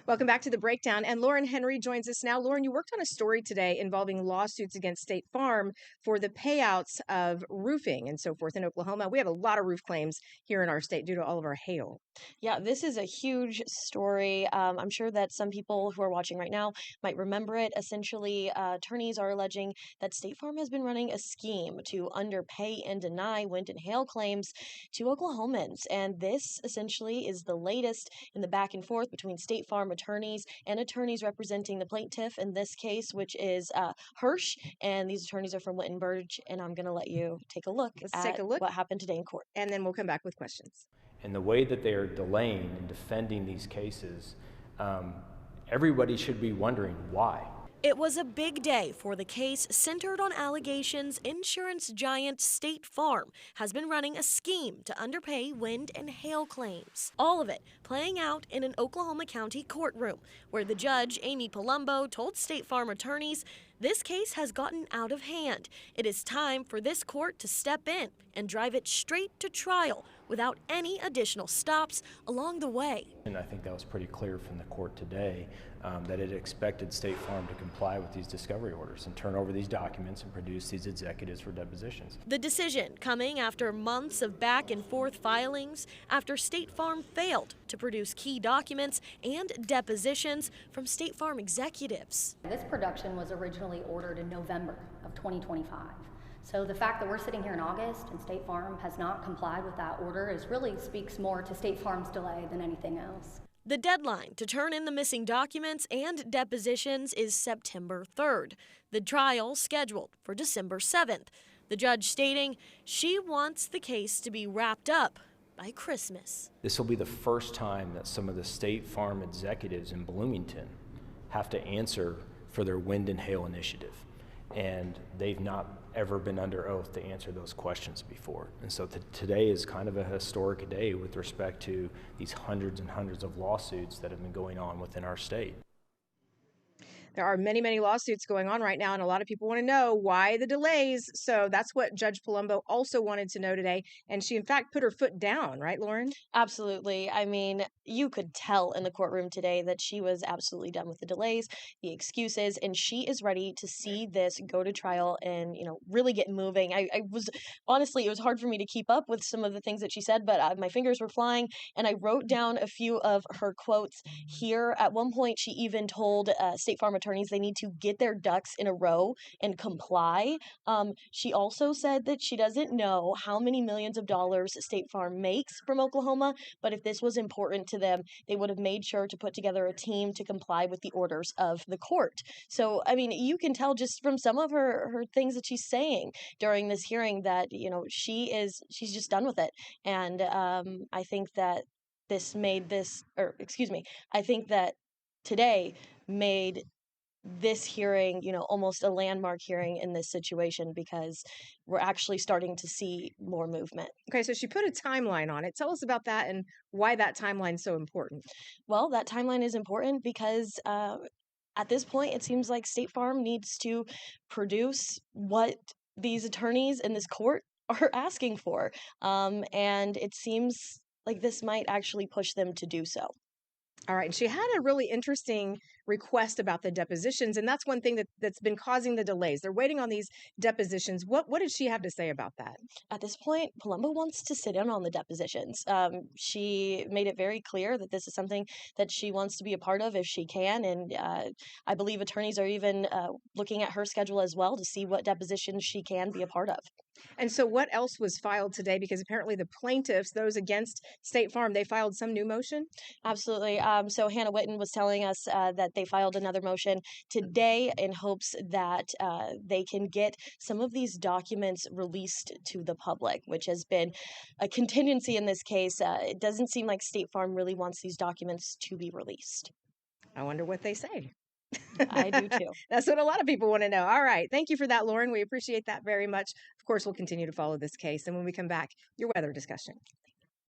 Welcome back to the breakdown. And Lauren Henry joins us now. Lauren, you worked on a story today involving lawsuits against State Farm for the payouts of roofing and so forth in Oklahoma. We have a lot of roof claims here in our state due to all of our hail. Yeah, this is a huge story. I'm sure that some people who are watching right now might remember it. Essentially, attorneys are alleging that State Farm has been running a scheme to underpay and deny wind and hail claims to Oklahomans. And this essentially is the latest in the back and forth between State Farm attorneys and attorneys representing the plaintiff in this case, which is Hursh. And these attorneys are from Wittenberg. And I'm going to let you take a look Let's at take a look, what happened today in court. and then we'll come back with questions. And the way that they are delaying and defending these cases, everybody should be wondering why. It was a big day for the case centered on allegations insurance giant State Farm has been running a scheme to underpay wind and hail claims. All of it playing out in an Oklahoma County courtroom where the judge, Amy Palumbo, told State Farm attorneys this case has gotten out of hand. It is time for this court to step in and drive it straight to trial without any additional stops along the way. And I think that was pretty clear from the court today that it expected State Farm to comply with these discovery orders and turn over these documents and produce these executives for depositions. The decision coming after months of back and forth filings after State Farm failed to produce key documents and depositions from State Farm executives. This production was originally ordered in November of 2025. So the fact that we're sitting here in August and State Farm has not complied with that order really speaks more to State Farm's delay than anything else. The deadline to turn in the missing documents and depositions is September 3rd. The trial scheduled for December 7th. The judge stating she wants the case to be wrapped up by Christmas. This will be the first time that some of the State Farm executives in Bloomington have to answer for their wind and hail initiative. And they've not ever been under oath to answer those questions before. And so today is kind of a historic day with respect to these hundreds and hundreds of lawsuits that have been going on within our state. There are many, many lawsuits going on right now, and a lot of people want to know why the delays. So that's what Judge Palumbo also wanted to know today. And she, in fact, put her foot down, right, Lauren? Absolutely. I mean, you could tell in the courtroom today that she was absolutely done with the delays, the excuses, and she is ready to see this go to trial and, really get moving. I was, honestly, it was hard for me to keep up with some of the things that she said, but my fingers were flying, and I wrote down a few of her quotes here. At one point, she even told State Farm attorneys they need to get their ducks in a row and comply. She also said that she doesn't know how many millions of dollars State Farm makes from Oklahoma, but if this was important to them, they would have made sure to put together a team to comply with the orders of the court. So, I mean, you can tell just from some of her things that she's saying during this hearing that, she's just done with it. And I think that I think that today made this hearing, almost a landmark hearing in this situation because we're actually starting to see more movement. Okay, so she put a timeline on it. Tell us about that and why that timeline is so important. Well, that timeline is important because at this point, it seems like State Farm needs to produce what these attorneys in this court are asking for. And it seems like this might actually push them to do so. All right. And she had a really interesting request about the depositions, and that's one thing that's been causing the delays. They're waiting on these depositions. What did she have to say about that? At this point, Palumbo wants to sit in on the depositions. She made it very clear that this is something that she wants to be a part of if she can, and I believe attorneys are even looking at her schedule as well to see what depositions she can be a part of. And so what else was filed today? Because apparently the plaintiffs, those against State Farm, they filed some new motion? Absolutely. So Hannah Witten was telling us that they filed another motion today in hopes that they can get some of these documents released to the public, which has been a contingency in this case. It doesn't seem like State Farm really wants these documents to be released. I wonder what they say. I do too. That's what a lot of people want to know. All right. Thank you for that, Lauren. We appreciate that very much. Of course, we'll continue to follow this case. And when we come back, your weather discussion.